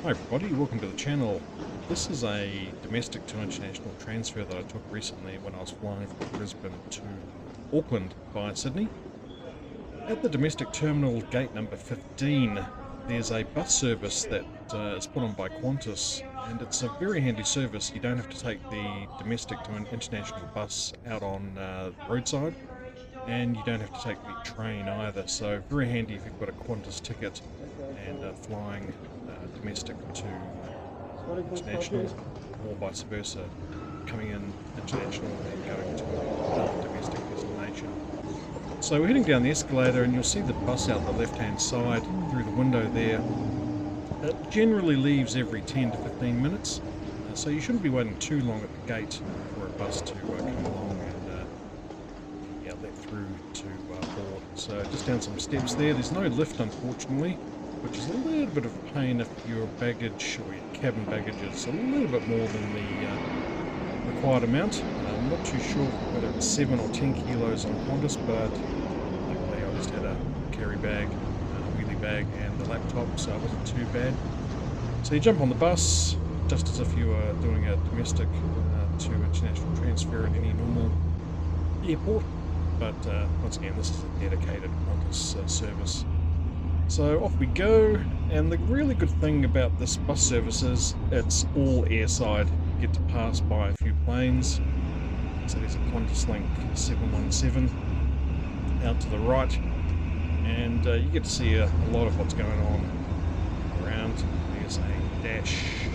Hi everybody, welcome to the channel. This is a domestic to international transfer that I took recently when I was flying from Brisbane to Auckland via Sydney. At the domestic terminal gate number 15, there's a bus service that is put on by Qantas, and it's a very handy service. You don't have to take the domestic to an international bus out on the roadside, and you don't have to take the train either, so very handy if you've got a Qantas ticket and flying domestic to international, or vice versa, coming in international and going to another domestic destination. So we're heading down the escalator and you'll see the bus out the left hand side through the window there. It generally leaves every 10 to 15 minutes, so you shouldn't be waiting too long at the gate for a bus to come along and get let through to board. So just down some steps there. There's no lift unfortunately, which is a little bit of a pain if your baggage or your cabin baggage is a little bit more than the required amount. I'm not too sure whether it's 7 or 10 kilos on Qantas, but luckily I just had a carry bag, a wheelie bag and the laptop, so it wasn't too bad. So you jump on the bus just as if you were doing a domestic to international transfer at any normal airport, but once again this is a dedicated Qantas service. So off we go, and the really good thing about this bus service is it's all airside. You get to pass by a few planes. So there's a Qantas Link 717 out to the right, and you get to see a lot of what's going on around. There's a dash,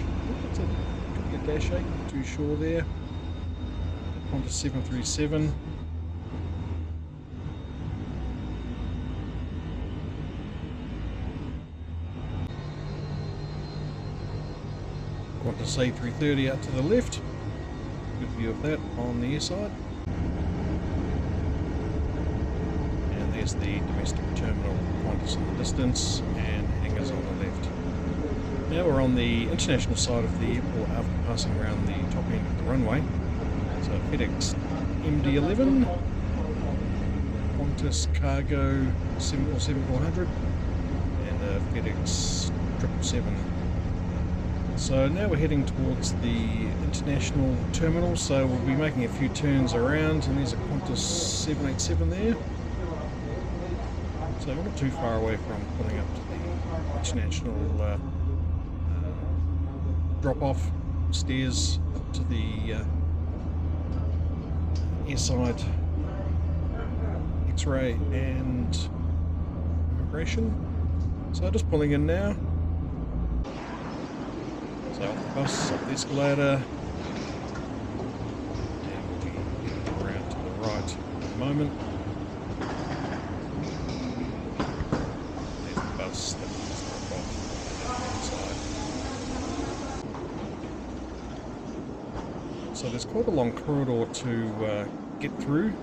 could be a dash 8, not too sure there. Qantas 737. Qantas A330 out to the left. Good view of that on the air side. And there's the domestic terminal, Qantas in the distance, and hangars on the left. Now we're on the international side of the airport after passing around the top end of the runway. So FedEx MD-11, Qantas Cargo 747-400, and FedEx 777. So now we're heading towards the international terminal, so we'll be making a few turns around, and there's a Qantas 787 there. So we're not too far away from pulling up to the international drop-off stairs up to the airside X-ray and immigration. So just pulling in now. So off the bus, up the escalator, and we'll be heading around to the right in a moment. There's the bus that will just drop off on the left hand side. So there's quite a long corridor to get through,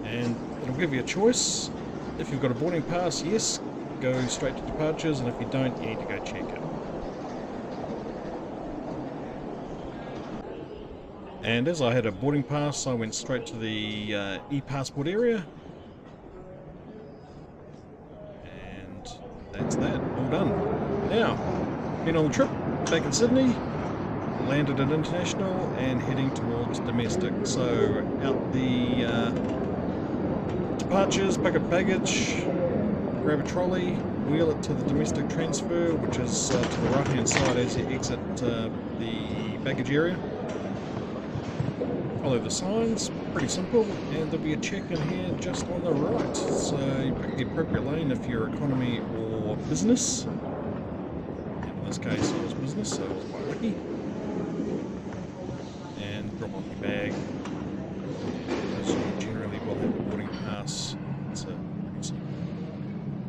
and it'll give you a choice. If you've got a boarding pass, yes, go straight to departures, and if you don't, you need to go check it. And as I had a boarding pass, I went straight to the e-passport area. And that's that, all done. Now, been on the trip, back in Sydney, landed at international and heading towards domestic. So out the departures, pick up baggage, grab a trolley, wheel it to the domestic transfer, which is to the right hand side as you exit the baggage area. Follow the signs, pretty simple, and there'll be a check-in here just on the right. So you pick the appropriate lane if you're economy or business. And in this case it was business, so I was quite lucky. And drop off your bag. And as you generally will have a boarding pass, it's a pretty simple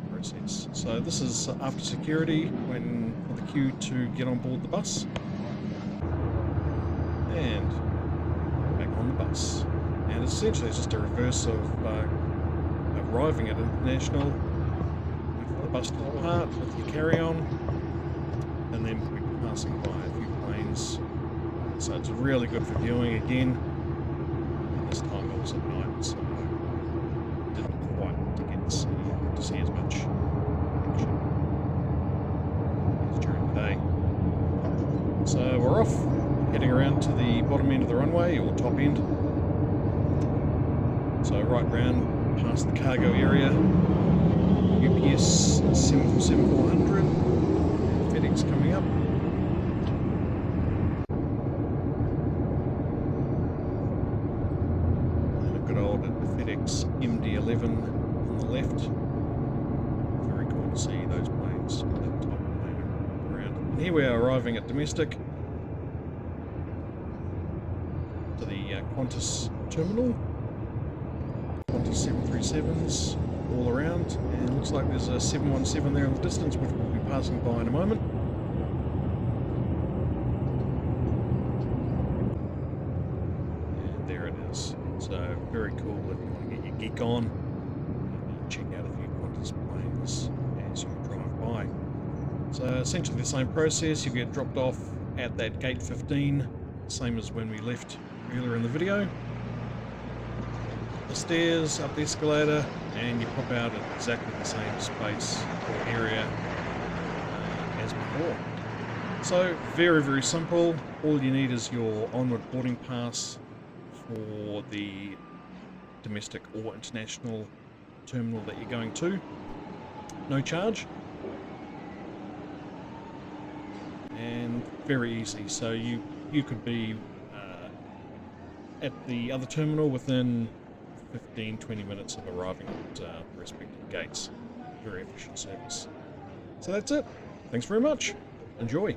process. So this is after security, waiting for the queue to get on board the bus. And on the bus, and essentially it's just a reverse of arriving at international, wait for the bus to depart with your carry-on, and then we'll be passing by a few planes, so it's really good for viewing again. And this time it was at night, so didn't quite get to see as much action as during we're off, heading around to the bottom end of the runway, or top end. So right round past the cargo area, UPS 747-400, FedEx coming up. And a good old FedEx MD-11 on the left. Very cool to see those planes, that type of plane around. And here we are arriving at domestic, to the Qantas terminal. Qantas 737s all around, and it looks like there's a 717 there in the distance, which we'll be passing by in a moment. And there it is. So very cool if you want to get your geek on and check out a few Qantas planes as you drive by. So essentially the same process. You get dropped off at that gate 15, same as when we left earlier in the video. The stairs, up the escalator, and you pop out at exactly the same space or area as before. So very, very simple. All you need is your onward boarding pass for the domestic or international terminal that you're going to. No charge. And very easy. So you could be at the other terminal within 15-20 minutes of arriving at the respective gates. Very efficient service. So that's it. Thanks very much. Enjoy.